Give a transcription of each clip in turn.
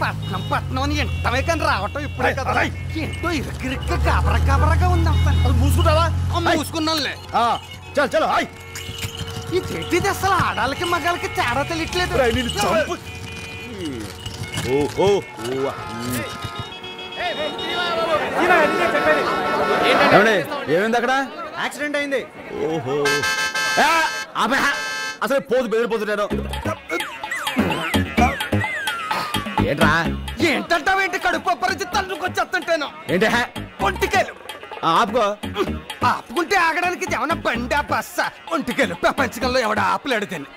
పట్నం పట్నం అని ఎంటమే కానీ రావటం ఇప్పుడే కదా. ఏంటో ఇరుకిరిక్క గాబరగా ఉంది. అది మూసుకుంటావా? మూసుకున్నాంలే. చలో చలో. ఇదేంటిది అసలు ఆడాలకి మగాలకి తేడా తెలియట్లేదు. ఏమైంది అక్కడ? యాక్సిడెంట్ అయింది. ఓహో అసలు పోతు బెదిరిపోతున్నాను. ఏంట్రా? ఏంటంటావేంటి? కడుపు పరిచి తల్లుకొచ్చేస్తుంటాను. ఏంటి ఒంటికాయలు ఆపుకో. ఆపుకుంటే ఆగడానికి ఏమన్నా బండి బస్సా? ఒంటికాయలు ప్రపంచకంలో ఎవడ ఆపలేడు తిని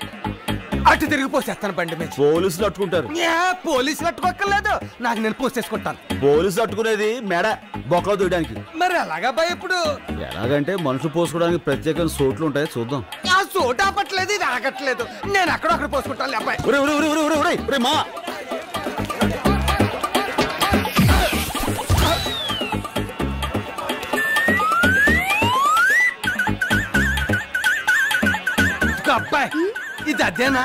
అటు తిరిగి పోసేస్తాను బండి మీద. పోలీసులు అట్టుకుంటారు. పోలీసులు అట్టుకోక్కర్లేదు, నాకు నేను పోసేసుకుంటాను. పోలీసులు అట్టుకునేది మెడ బొక్కలో దూయడానికి. మరి ఎలాగా భయ? ఇప్పుడు ఎలాగంటే మనుషులు పోసుకోవడానికి ప్రత్యేకమైన చోట్లు ఉంటాయి, చూద్దాం. ఆ చోటు ఆపట్లేదు, ఇది ఆగట్లేదు. నేను అక్కడ పోసుకుంటాను అబ్బాయి. మా అబ్బాయి ఇది అదేనా?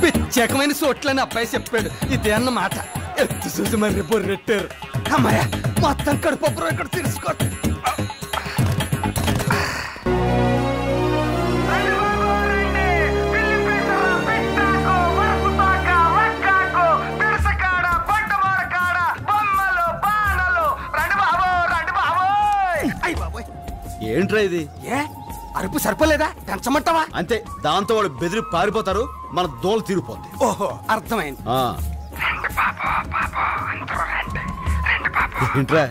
ప్రత్యేకమైన చోట్లని అబ్బాయి చెప్పాడు. ఇదే అన్నమాట. ఎత్తు చూసి మరి బొర్రెట్టారు. అమ్మాయ మొత్తం కడుపు ఇక్కడ తీసుకో. ఏంట్రా ఇది? అరుపు సరిపోలేదా? పెంచమంటావా? అంతే, దాంతో వాళ్ళు బెదిరి పారిపోతారు, మన దోలు తీరిపోద్ది. ఓహో అర్థమైంది. ఏంట్రా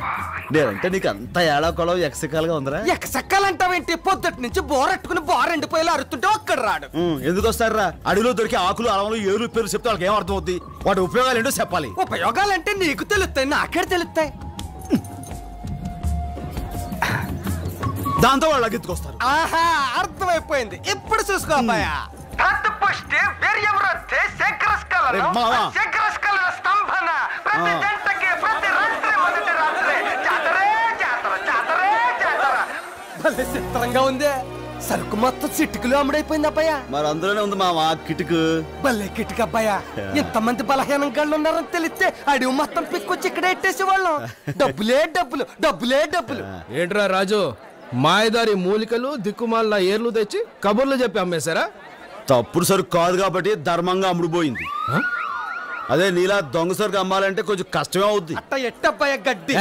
నేనంటే నీకు అంత ఏడాకొలం ఎక్సకాలుగా ఉందరా? ఎక్సక్కాలంటావేంటి? పొద్దుటి నుంచి బోరెట్టుకుని బోరెండిపోయేలా అరుతుంటే ఒక్కడ రాడు. ఎందుకు వస్తారా? అడవిలో దొరికి ఆకులు అలవలు ఏరు పేరు చెప్తే వాళ్ళకి ఏం అర్థం అవుద్ది? వాటి ఉపయోగాలు ఏంటో చెప్పాలి. ఉపయోగాలంటే నీకు తెలుస్తాయి, నాకే తెలుస్తాయి. దాంతో వాళ్ళు అగెత్తుకొస్తారు. ఆహా అర్థమైపోయింది. ఇప్పుడు చూసుకో అబ్బాయా. చిత్రంగా ఉంది. సరుకు మొత్తం చిట్టుకులు అమ్ముడైపోయింది అబ్బాయా. మరి అందులోనే ఉంది మావా కిటుకు. భలే కిటుకు అబ్బాయా. ఇంతమంది బలహీనం గళ్ళు ఉన్నారని తెలిస్తే అడివి మొత్తం పిక్కొచ్చి ఇక్కడ ఎట్టేసే వాళ్ళం. డబ్బులే డబ్బులు, డబ్బులే డబ్బులు. ఏంట్రా రాజు, మాయదారి మూలికలు దిక్కుమాల ఏర్లు తెచ్చి కబుర్లు చెప్పి అమ్మేశారా? తప్పుడు సరుకు కాదు కాబట్టి ధర్మంగా అమ్ముడుపోయింది. అదే నీలా దొంగ సరుకు అమ్మాలంటే కొంచెం కష్టమే అవుద్ది. అట్ట ఎట్టబ్బాయ గడ్డి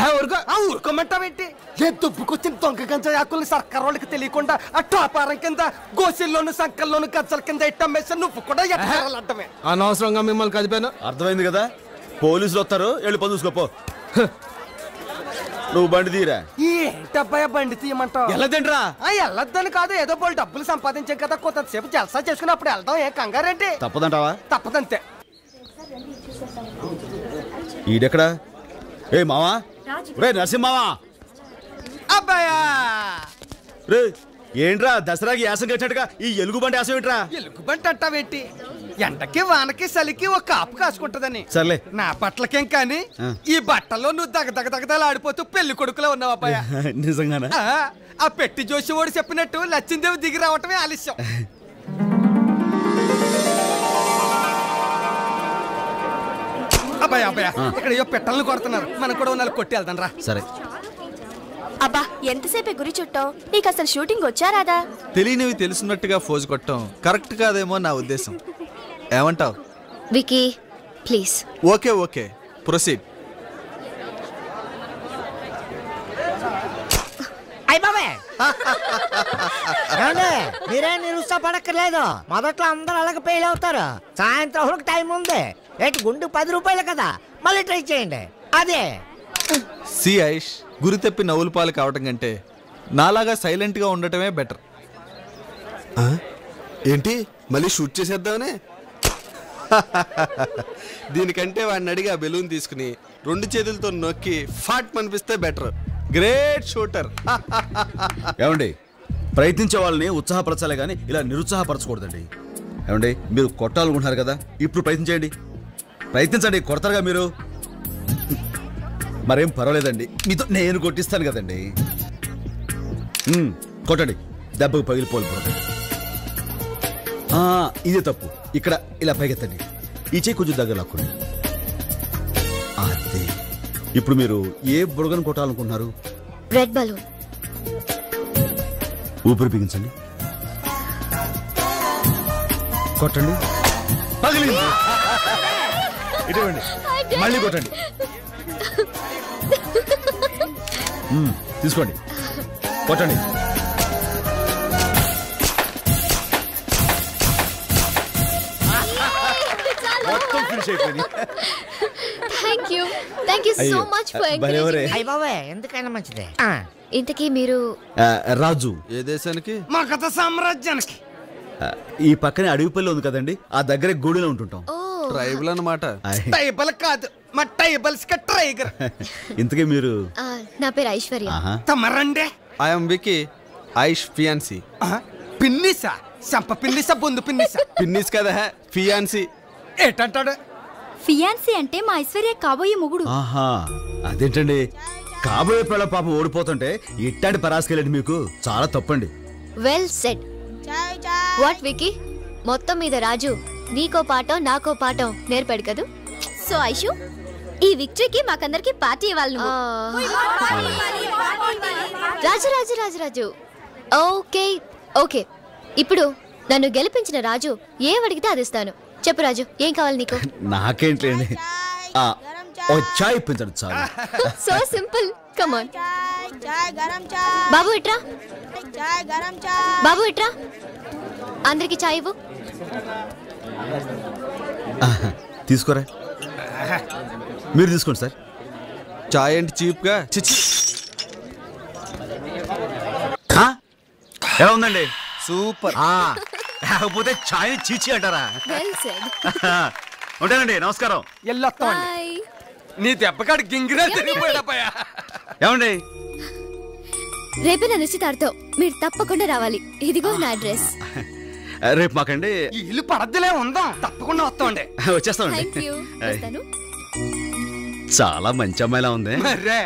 ఊరుకోమంటావేంటి? ఏ దుబ్బుకొచ్చిన దొంగ గంజా ఆకుల్ని సర్కార్ వాళ్ళకి తెలియకుండా అట్టు వ్యాపారం కింద గోసిల్లోను సంకల్లోను గంజల కింద ఎట్టమ్మేసా నువ్వు కూడా ఎట్టాలంటమే. అనవసరంగా మిమ్మల్ని కదిపాను. అర్థమైంది కదా? పోలీసులు వస్తారు, వెళ్ళి పని చూసుకోపో. నువ్వు బండి తీరా. ఏంటబ్బాయ బండి తీయమంటావు? వెళ్ళదండ్రా. వెళ్ళొద్దని కాదు, ఏదో పోలు డబ్బులు సంపాదించాం కదా, కొంతసేపు జల్సా చేసుకున్నప్పుడు వెళ్దాం. ఏ కంగారేంటి? తప్పదంటావా? తప్పదంతే. ఈడెక్కడా? ఏ మావా, రే నరసింహావా. అబ్బాయా రే ఏంట్రా దసరాకి యాసం కట్టినట్టుగా ఈ ఎలుగుబంటి యాసం ఏంట్రా? ఎలుగుబంటి అంటావేంటి? ఎండకి వానకి చలికి ఒక కాపు కాసుకుంటదని. సర్లే, నా బట్టలకేం కానీ ఈ బట్టల్లో నువ్వు దగదగదగదలు ఆడిపోతూ పెళ్లి కొడుకులో ఉన్నావు అబ్బాయా. నిజంగానా? ఆ పెట్టి జోషి ఓడి చెప్పినట్టు లచ్చిందేవి దిగి రావటమే ఆలస్యం. అబ్బాయి అబ్బాయి ఇక్కడ ఏవో పెట్టాలని కొడుతున్నారు, మనం కూడా ఉన్నాళ్ళు కొట్టి వెళ్దాం రా. సరే. అబ్బా ఎంతసేపే గురి చుట్టావు? నీకు అసలు షూటింగ్ వచ్చారాదా? తెలియనివి తెలుసున్నట్టుగా ఫోజు కొట్టడం కరెక్ట్ కాదేమో నా ఉద్దేశం. ఏమంటావు Vicky? Please. Okay okay, proceed. మీరే నిరుత్సాహపడక్కర్లేదు. మొదట్లో అందరూ అలాగే ఫెయిల్ అవుతారు. సాయంత్రం టైం ఉంది. ఏంటి గుండు 10 రూపాయలు కదా, మళ్ళీ ట్రై చేయండి. అదే సి ఐష్, గురి తెప్పి నవ్వుల పాలు కావటం కంటే నాలాగా సైలెంట్ గా ఉండటమే బెటర్. ఏంటి మళ్ళీ షూట్ చేసేద్దామనే? దీనికంటే వాడిని అడిగి ఆ బెలూన్ తీసుకుని 2 చేతులతో నొక్కి ఫాట్ అనిపిస్తే బెటర్. Great shooter. ఏమండి, ప్రయత్నించే వాళ్ళని ఉత్సాహపరచాలే కానీ ఇలా నిరుత్సాహపరచకూడదండి. ఏమండి, మీరు కొట్టాలనుకుంటున్నారు కదా, ఇప్పుడు ప్రయత్నించండి. ప్రయత్నించండి, కొడతారుగా మీరు. మరేం పర్వాలేదండి, మీతో నేను కొట్టిస్తాను కదండి. కొట్టండి, దెబ్బకు పగిలిపోవాలి. ఇదే తప్పు. ఇక్కడ ఇలా పైకెత్తండి. ఈ చేయి కొంచెం దగ్గర లాక్కోండి. అదే. ఇప్పుడు మీరు ఏ బుడగను కొట్టాలనుకుంటున్నారు? Red balloon. ఊపిరి బిగించండి, కొట్టండి. పగిలింది. ఇటువంటి మళ్ళీ కొట్టండి. తీసుకోండి, కొట్టండి. మొత్తం ఫినిష్ అయిపోయింది. Thank you so much for encouraging. అయ్య బాబే, ఎందుకైనా మంచిదే. ఇంతకీ మీరు రాజు. ఏ దేశానికి? మా కథ సామ్రాజ్యానికి. ఈ పక్కనే అడవిపల్లి ఉంది కదండి, ఆ దగ్గరే గూడిలో ఉంటుంటాం. ట్రైబల్ అన్నమాట. టైబల్ కాదు, మా టైబల్స్ కి ట్రైగర్. ఇంతకీ మీరు? నా పేరు ఐశ్వర్య. తమరండే? I'm Vicky, Aish fiance. పిన్నిసా? సంప పిన్నిసా, బొందు పిన్నిసా? పిన్నిస్ కదా, ఫియాన్సీ. ఏటంటాడు? ఫియాన్సీ అంటే మా ఐశ్వర్య కాబోయే మొగుడు. ఆహా, అదేంటండి, కాబోయే పిల్ల పాపం ఓడిపోతుంటే ఇట్టాంటి పరాసుకెళ్ళండి, మీకు చాలా తప్పండి. Well said. వాట్ వికీ, మొత్తం మీద రాజు నీకో పాఠం నాకో పాఠం నేర్పాడు కదూ. సో ఐషు, ఈ విక్టరీకి మాకందరికి పార్టీ ఇవ్వాలి. రాజు రాజు రాజు రాజు ఓకే ఓకే. ఇప్పుడు నన్ను గెలిపించిన రాజు ఏం అడిగితే అది ఇస్తాను. చెప్పు రాజు, ఏం కావాలి నీకు? నాకేంటండి, చాయ్ ఇప్పించండి చాలు. So simple, come on. బాబు ఇట్రా, బాబు ఇట్రా, అందరికి చాయ్ ఇవ్వు. తీసుకోరా, మీరు తీసుకోండి సార్. చాయ్ అంటే చీప్ గా. ఎలా ఉందండి? సూపర్. లేకపోతే చాయ్ చీచి అంటారా? Well said. ఉంటానండి, నమస్కారం. ఎల్లొస్తామండి. బాయ్. నీ దెబ్బకాడు గింగిరా తిరిగిపోయాడపయ్యా. ఏమండి, రేపే నా నిశ్చితార్థం, మీరు తప్పకుండా రావాలి. ఇదిగో నా అడ్రస్. రేపు మాకండి. ఈ ఇల్లు పడద్దులే ఉందాం, తప్పకుండా వస్తామండి. వచ్చేస్తామండి. Thank you. వస్తాను. చాలా మంచి అమ్మాయిలా ఉంది. మర్రే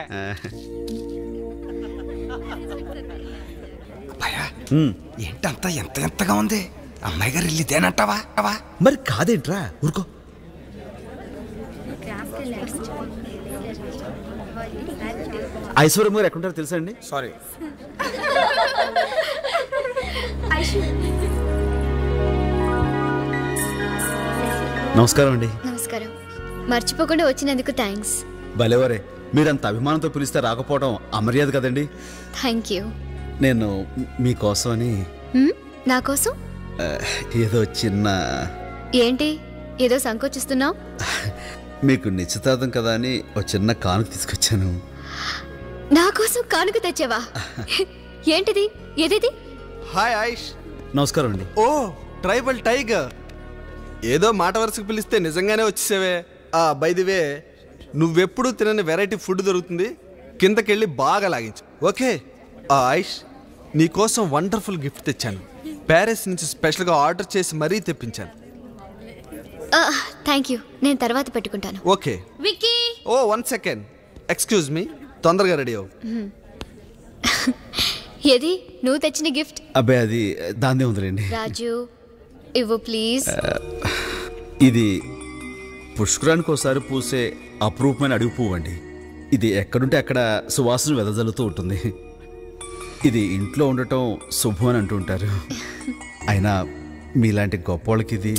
అబ్బాయా, ఏంటంతా ఎంత ఎంతగా ఉంది? అమ్మాయి గారు ఇల్లు ఇదేనంటావా? మరి కాదేంట్రా, ఊరుకో. ఐశ్వర్యం గారు ఎక్కడుంటారో తెలుసా అండి? సారీ. నమస్కారం అండి. నమస్కారం. మర్చిపోకుండా వచ్చినందుకు థ్యాంక్స్. భలేవరే, మీరంత అభిమానంతో పిలిస్తే రాకపోవడం అమర్యాద కదండి. Thank you. నేను మీకోసమని నా కోసం ఏదో చిన్న. ఏంటి ఏదో సంకోచిస్తున్నావు? మీకు నిశ్చితార్థం కదా అని ఒక చిన్న కానుక తీసుకొచ్చాను. నా కోసం కానుక తెచ్చావా? ఏంటిది? ఏదేది? హాయ్ ఐష్. నమస్కారం అండి. ఓ ట్రైబల్ టైగర్, ఏదో మాట వరుసకు పిలిస్తే నిజంగానే వచ్చేసావే. బై ది వే, నువ్వెప్పుడు తినని వెరైటీ ఫుడ్ దొరుకుతుంది, కిందకెళ్ళి బాగా లాగించు. ఓకే ఐష్, నీకోసం వండర్ఫుల్ గిఫ్ట్ తెచ్చాను. ప్యారిస్ నుంచి స్పెషల్గా ఆర్డర్ చేసి మరీ తెప్పించాను. థ్యాంక్ యూ, నేను తర్వాత పెట్టుకుంటాను. ఓకే. విక్కీ. ఓ 1 సెకండ్, ఎక్స్క్యూజ్ మీ, తొందరగా రెడీ అవ్వు. ఏది నువ్వు తెచ్చిన గిఫ్ట్? అబ్బాయి అది దాన్నే ఉందిలేండి. రాజు ఇవ్వు ప్లీజ్. ఇది పుష్కరానికి ఒకసారి పూసే అపురూపమైన అడుగు పువ్వు అండి. ఇది ఎక్కడుంటే అక్కడ సువాసన వెదజల్లుతూ ఉంటుంది. ఇది ఇంట్లో ఉండటం శుభం అని అంటుంటారు. అయినా మీలాంటి గొప్ప వాళ్ళకి ఇది.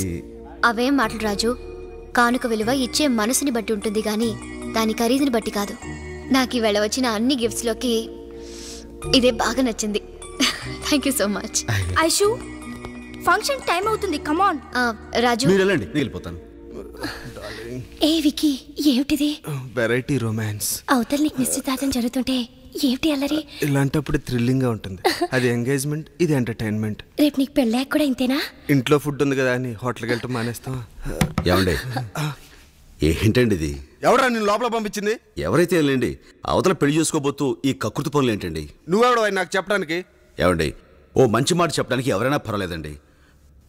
అవేం మాటలు రాజు, కానుక విలువ ఇచ్చే మనసుని బట్టి ఉంటుంది గాని దాని ఖరీదుని బట్టి కాదు. నాకు ఈవేళ వచ్చిన అన్ని గిఫ్ట్స్లోకి ఇదే బాగా నచ్చింది. Thank you so much. Aishu, function time అవుతుంది, కమాన్. రాజు మీరు వెళ్ళండి, నేను వెళ్ళిపోతాను. ఏ వికీ, ఏమిటిది? Variety romance. అవతల నీకు నిశ్చితార్థం జరుగుతుంటే ఏమిటి అల్లరి? ఇలాంటప్పుడు థ్రిల్లింగ్ గా ఉంటుంది. అది ఎంగేజ్మెంట్, ఇది ఎంటర్టైన్మెంట్. రేపు నీకు పెళ్ళాక కూడా ఇంతేనా? ఇంట్లో ఫుడ్ ఉంది కదా అని హోటల్కి వెళ్ళటం మానేస్తాం. ఏమండి, ఏంటండి ఇది? ఎవరా నేను లోపల పంపించింది? ఎవరైతే వెళ్ళండి, అవతల పెళ్లి చేసుకోబోతూ ఈ కకృతి పనులు ఏంటండి? నువ్వెవడో నాకు చెప్పడానికి? ఏమండి, ఓ మంచి మాట చెప్పడానికి ఎవరైనా పర్వాలేదండి.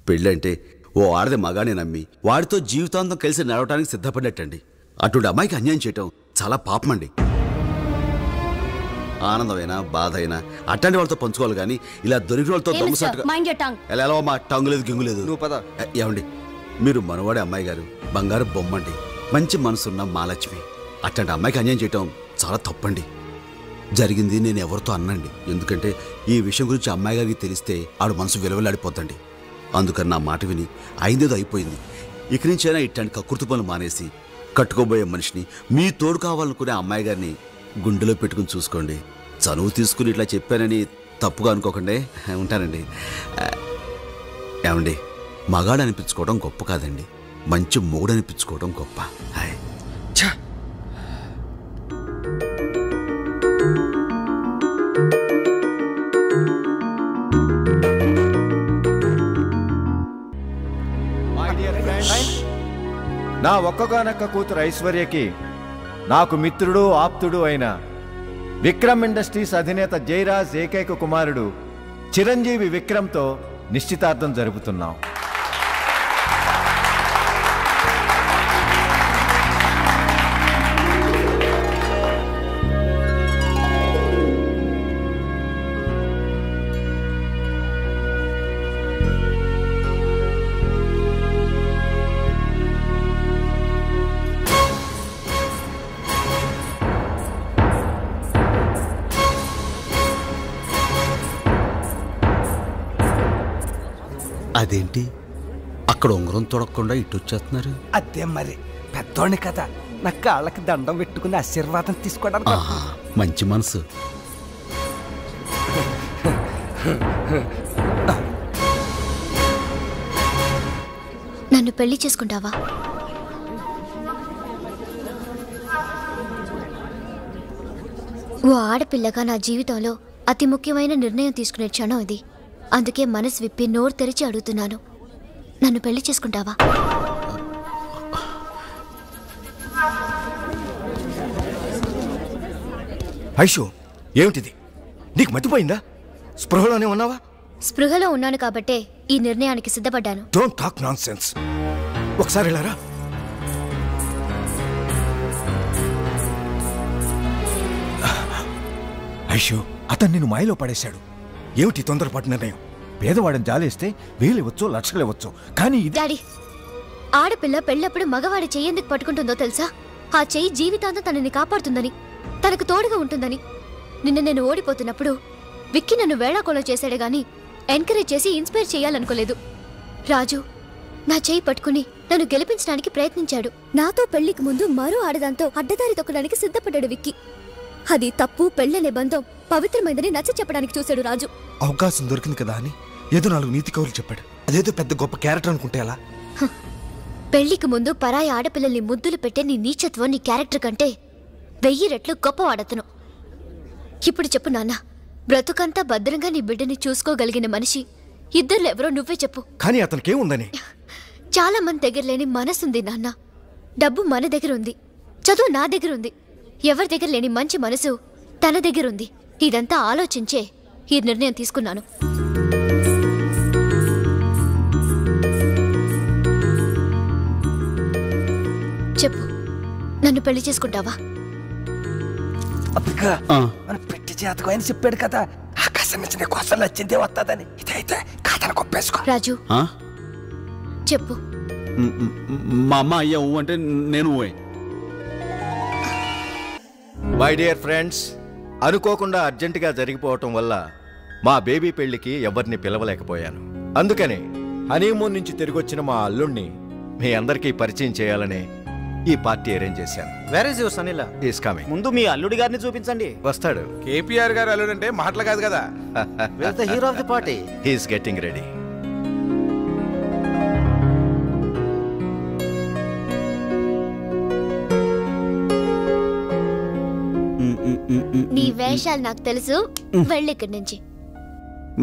పెళ్ళంటే ఓ ఆడది మగానే నమ్మి వాడితో జీవితాంతం కలిసి నడవటానికి సిద్ధపడ్డట్టండి. అటువంటి అమ్మాయికి అన్యాయం చేయటం చాలా పాపమండి. ఆనందమైనా బాధ అయినా అట్లాంటి వాళ్ళతో పంచుకోవాలి కానీ ఇలా దొరికిన వాళ్ళతో దొంగసాటుగా. Mind your tongue. ఎలా మా టంగు లేదు గింగు లేదు. నువ్వు పద. ఏమండి, మీరు మనవాడే అమ్మాయి గారు, బంగారు బొమ్మండి, మంచి మనసున్న మహాలక్ష్మి. అట్లాంటి అమ్మాయికి అన్యాయం చేయటం చాలా తప్పండి. జరిగింది నేను ఎవరితో అన్నండి, ఎందుకంటే ఈ విషయం గురించి అమ్మాయి గారికి తెలిస్తే ఆడు మనసు విలువలాడిపోతండి. అందుకని నా మాట విని అయిందేదో అయిపోయింది. ఇక నుంచైనా ఇట్లాంటి కక్కుర్తి పనులు మానేసి కట్టుకోబోయే మనిషిని, మీ తోడు కావాలనుకునే అమ్మాయి గారిని గుండెలో పెట్టుకుని చూసుకోండి. చనువు తీసుకుని ఇట్లా చెప్పానని తప్పుగా అనుకోకండి. ఉంటానండి. ఏమండి, మగాడు అనిపించుకోవడం గొప్ప కాదండి, మంచి మొగుడు అనిపించుకోవడం గొప్ప. హాయ్. నా ఒక్కగానొక్క కూతురు ఐశ్వర్యకి నాకు మిత్రుడు ఆప్తుడు అయిన విక్రమ్ ఇండస్ట్రీస్ అధినేత జయరాజ్ ఏకైక కుమారుడు చిరంజీవి విక్రమ్తో నిశ్చితార్థం జరుపుతున్నాం. అదేంటి అక్కడ ఉంగరం తొడకుండా ఇటు వచ్చేస్తున్నారు? అదే మరి పెద్దోడిని కదా, నా కాళ్ళకి దండం పెట్టుకుని ఆశీర్వాదం తీసుకోవడానికి. మంచి మనసు. నన్ను పెళ్లి చేసుకుంటావా? ఓ ఆడపిల్లగా నా జీవితంలో అతి ముఖ్యమైన నిర్ణయం తీసుకునే క్షణం ఇది. అందుకే మనసు విప్పి నోరు తెరిచి అడుగుతున్నాను, నన్ను పెళ్లి చేసుకుంటావా? ఐషు, ఏమిటిది? నీకు మతిపోయిందా? స్పృహలోనే ఉన్నావా? స్పృహలో ఉన్నాను కాబట్టే ఈ నిర్ణయానికి సిద్ధపడ్డాను. Don't talk nonsense. ఒకసారి వెళ్ళారా? ఐషు, అతను నిన్ను మాయలో పడేశాడు. ఏమిటి తొందరపాటు నిర్ణయం? పేదవాడిని జాలేస్తే వేలివ్వచ్చు, లక్షలివ్వచ్చు, కానీ డాడీ, ఆడపిల్ల పెళ్ళప్పుడు మగవాడి చెయ్యి ఎందుకు పట్టుకుంటుందో తెలుసా? ఆ చెయ్యి జీవితాంతం తనని కాపాడుతుందని, తనకు తోడుగా ఉంటుందని. నిన్న నేను ఓడిపోతున్నప్పుడు విక్కీ నన్ను వేళాకోళం చేశాడే గాని ఎంకరేజ్ చేసి ఇన్స్పైర్ చేయాలనుకోలేదు. రాజు నా చెయ్యి పట్టుకుని నన్ను గెలిపించడానికి ప్రయత్నించాడు. నాతో పెళ్లికి ముందు మరో ఆడదాంతో అడ్డదారి తొక్కడానికి సిద్ధపడ్డాడు విక్కీ. అది తప్పు, పెళ్ళనే బంధం పవిత్రమైందని నచ్చ చెప్పడానికి చూశాడు రాజు. అవకాశం దొరికింది కదా అని ఏదో 4 నీతి కౌరులు చెప్పాడు. అదేదో పెద్ద గొప్ప క్యారెక్టర్ అనుకుంటే ఎలా? పెళ్లికి ముందు పరాయి ఆడపిల్లల్ని ముద్దులు పెట్టే నీ నీచత్వం నీ క్యారెక్టర్ కంటే 1000 రెట్లు గొప్పవాడతను. ఇప్పుడు చెప్పు నాన్న, బ్రతుకంతా భద్రంగా నీ బిడ్డని చూసుకోగలిగిన మనిషి ఇద్దరు ఎవరో నువ్వే చెప్పు. కానీ అతనికేముందని? చాలా మంది దగ్గర లేని మనసుంది నాన్న. డబ్బు మన దగ్గర ఉంది, చదువు నా దగ్గర ఉంది. ఎవరి దగ్గర లేని మంచి మనసు తన దగ్గర ఉంది. ఇదంతా ఆలోచించే ఈ నిర్ణయం తీసుకున్నాను. చెప్పు, నన్ను పెళ్లి చేసుకుంటావా? మన పెట్టి చేతకు ఆయన చెప్పాడు కదా, ఆకాశం నుంచి నీ కోసం వచ్చిందే వస్తుందని. ఇదైతే కాదని కొప్పేసుకో. రాజు చెప్పు. మా అమ్మ అయ్యా ఊ అంటే నేను ఊ. మై డియర్ ఫ్రెండ్స్, అనుకోకుండా అర్జెంటుగా జరిగిపోవటం వల్ల మా బేబీ పెళ్లికి ఎవరిని పిలవలేకపోయాను. అందుకని హనీమూన్ నుంచి తిరిగొచ్చిన మా అల్లుణ్ణి మీ అందరికీ పరిచయం చేయాలని ఈ పార్టీ అరేంజ్ చేశాను. Where is your son in law? Is coming. ముందు మీ అల్లుడి గారిని చూపించండి. వస్తాడు. కేపీఆర్ గారు అల్లుడు అంటే మాటలు కాదు కదా. Where is the hero of the party? He is getting ready. నీ వేషాలు నాకు తెలుసు, వెళ్ళి ఇక్కడి నుంచి.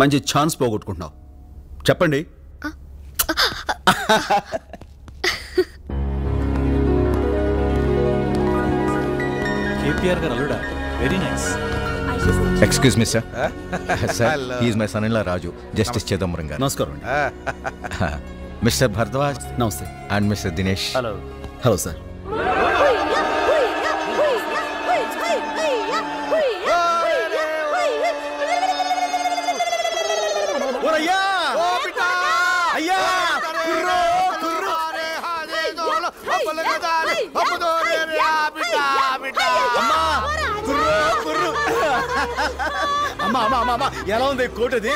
మంచి ఛాన్స్ పోగొట్టుకుంటున్నావు. చెప్పండి. కేపీఆర్ గారు అల్లుడా? Very nice. Excuse me sir. Sir, he is my son in law Raju, justice Chidambaram గారు. నమస్కారం. మిస్టర్ భరద్వాజ్. నమస్తే. And mister Dinesh. Hello. Hello sir. అమ్మా ఎలా ఉంది కోటది?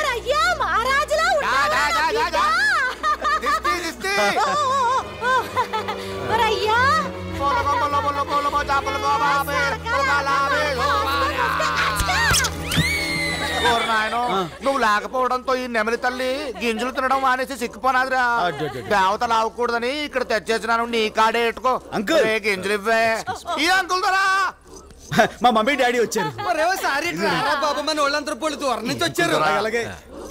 నువ్వు లేకపోవడంతో ఈ నెమలి తల్లి గింజలు తినడం మానేసి సిక్కిపోనాదిరా. దేవతలు అవ్వకూడదని ఇక్కడ తెచ్చేసినాను, నీ కాడే ఎట్టుకో. అంకుల్ గింజలు ఇవ్వే. ఈ అంకుల్ ద్వారా మా మమ్మీ డాడీ వచ్చారు. బాబు మన వాళ్ళందరూ పొళ్ళు దూరం నుంచి వచ్చారు. అలాగే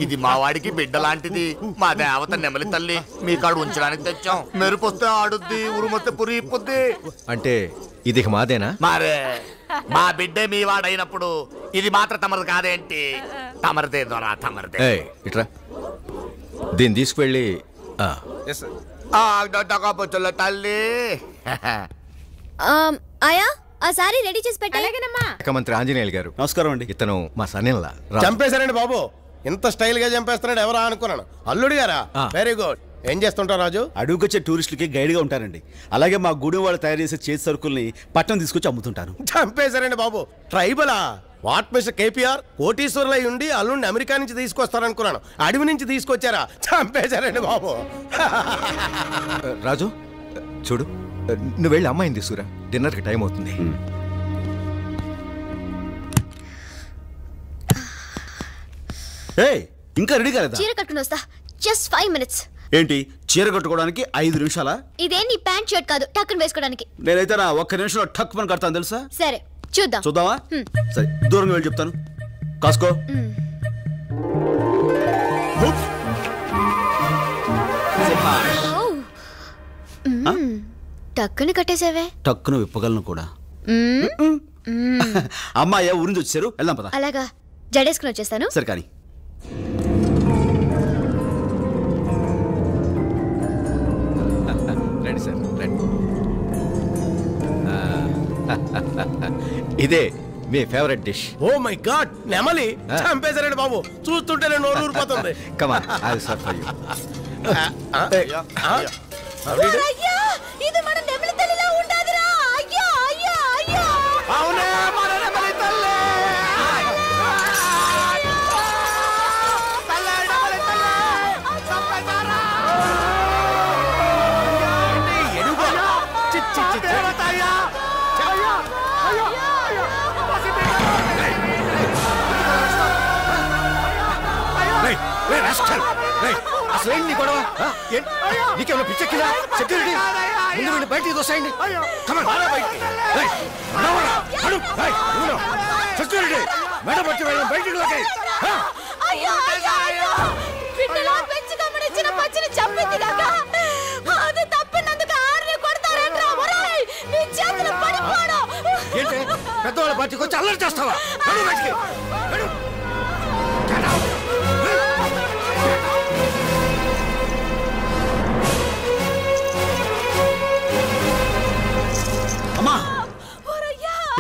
ఇది మా వాడికి బిడ్డ లాంటిది. మా దేవత నెమలి తల్లి మీ కాడు ఉంచడానికి తెచ్చాం. మెరుపొస్తే ఆడుద్ది, ఉరుమొస్తే పురి ఇప్పుద్ది. అంటే ఇది మాదేనా? మరే మా బిడ్డే మీ వాడైనప్పుడు ఇది మాత్రం తమరు కాదేంటి? తమరిదే దొరా, తమరిదే. ఇట్రా, దీన్ని తీసుకువెళ్ళి తల్లి ఆయా ఆ సారీ రెడీ చేసి పెట్టాలేనమ్మా. మంత్రి ఆంజనేయులు గారు నమస్కారం అండి. ఇతను మా సన్నిలా. చంపేశారండి బాబు. ఇంత స్టైల్ గా చంపేస్తున్నాడు ఎవరా అనుకున్నాను. అల్లుడు గారా? Very good. ఏం చేస్తుంటారు రాజు? అడుగుకొచ్చే టూరిస్టులకి గైడ్గా ఉంటారండి. అలాగే మా గూడెం వాళ్ళు తయారు చేసే చేతి సరుకుల్ని పట్టణం తీసుకొచ్చి అమ్ముతుంటాను. చంపేశారండి బాబు. ట్రైబలా? వాట్ మిస్టర్ కేపీఆర్ కోటీశ్వరులై ఉండి అల్లుడిని అమెరికా నుంచి తీసుకొస్తారనుకున్నాను. అడవి నుంచి తీసుకొచ్చారా? చంపేశారండి బాబు. రాజు చూడు, నువ్వు వెళ్ళి అమ్మాయిని తీసుకురా, డిన్నర్కి టైం అవుతుంది. ఇంకా రెడీ కాలేదా? చీర కట్టుకుని వస్తా. Just 5 minutes. ఏంటి చీర కట్టుకోవడానికి 5 నిమిషాలా? ఇదేంటి ప్యాంట్ షర్ట్ కాదు, టక్కుని వేసుకోవడానికి. నేనైతే నా ఒక్క నిమిషంలో టక్ పని కడతాను తెలుసా? సరే చూద్దాం. చూద్దామా? సరే దూరంగా వెళ్ళి చెప్తాను. కాసుకో. టక్కుని కట్టేసావే. టక్కును విప్పగలను కూడా. అమ్మాయి ఊరి నుంచి వచ్చారు, వెళ్దాం పద. అలాగా, జడేసుకుని వచ్చేస్తాను. సరే కానీ రండి సార్, రండి. ఇదే మీ favourite dish. Oh my God, నెమలి చంపేశారండి బాబు. చూస్తుంటేనే నోరు ఊరిపోతుంది. Come on, I will serve for you. ఇది మన నెమలి తల్లిలా ఉండాదిరా. అయ్యో అయ్యో అయ్యో. అవునే మన నెమలి తల్లి. అసలేంటి గొడవ? నీకేమైనా పిచ్చెక్కిందా? సెక్యూరిటీ ముందు నుండి బయటికి దోసేయండి. సెక్యూరిటీ మేడ పట్టి వెళ్ళడం బయటికి లాగే. పిట్టలో పెంచి గమనించిన పచ్చిని చంపింది కాక అది తప్పినందుకు ఆర్ని కొడతారేంట్రా? ఒరేయ్ నీ చేతులు పడిపోడు. ఏంటి పెద్దవాళ్ళ పార్టీకి వచ్చి అల్లరి చేస్తావా? బయటికి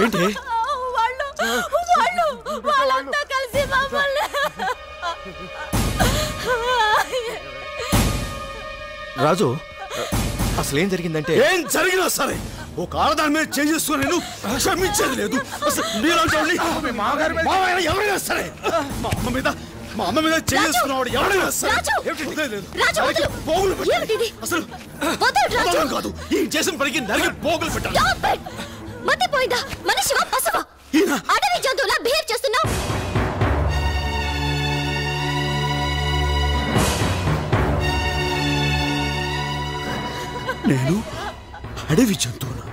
ఏంటి? వాళ్ళంతా కలిసి మమ్మల్ని. రాజు, అసలేం జరిగిందంటే? ఏం జరిగినా సరే ఒక ఆడదాని మీద చేసుకుని నేను క్షమించేది లేదు. ఎవరైనా సరే మా అమ్మ మీద చేసుకున్నవాడు ఎవరైనా సరే అసలు కాదు, ఈ చేసిన పనికి నరికి పోగులు పెట్టాలి. మతిపోయిందా? మనిషివా పశువా? అడవి జంతువులా బిహేవ్ చేస్తున్నావు. నేను అడవి జంతువునా?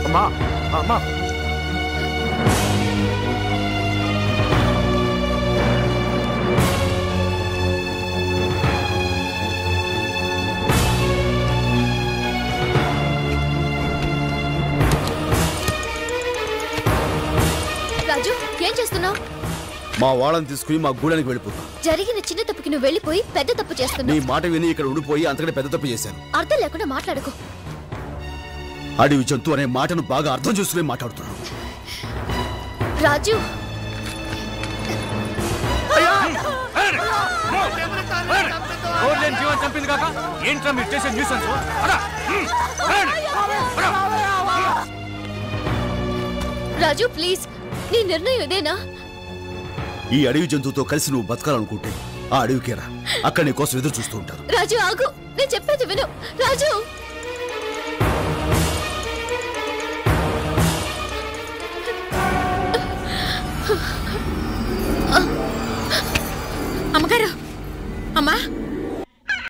అమ్మా అమ్మా, రాజు ఏం చేస్తున్నావు? మా వాళ్ళని తీసుకుని మా గూడానికి వెళ్ళిపోతా. జరిగిన చిన్న తప్పుకి నువ్వు వెళ్ళిపోయి పెద్ద తప్పు నీ చేస్తున్నావు. మాట విని ఇక్కడ ఉండిపోయి అంతకంటే పెద్ద తప్పు చేశాను. అర్థం లేకుండా మాట్లాడుకో. అడవి జంతువు అనే మాటను బాగా అర్థం చేసుకుని మాట్లాడుతున్నాను. రాజు కాక ఏంట్రా మీరు చేసే న్యూసెన్స్? రాజు ప్లీజ్, నీ నిర్ణయం ఇదేనా? ఈ అడవి జంతువుతో కలిసి నువ్వు బతకాలనుకుంటే ఆ అడవికేరా, అక్కడ నీ కోసం ఎదురు చూస్తూ ఉంటారు. రాజు ఆగు, నేను చెప్పేది విను. రాజు అమ్మగారు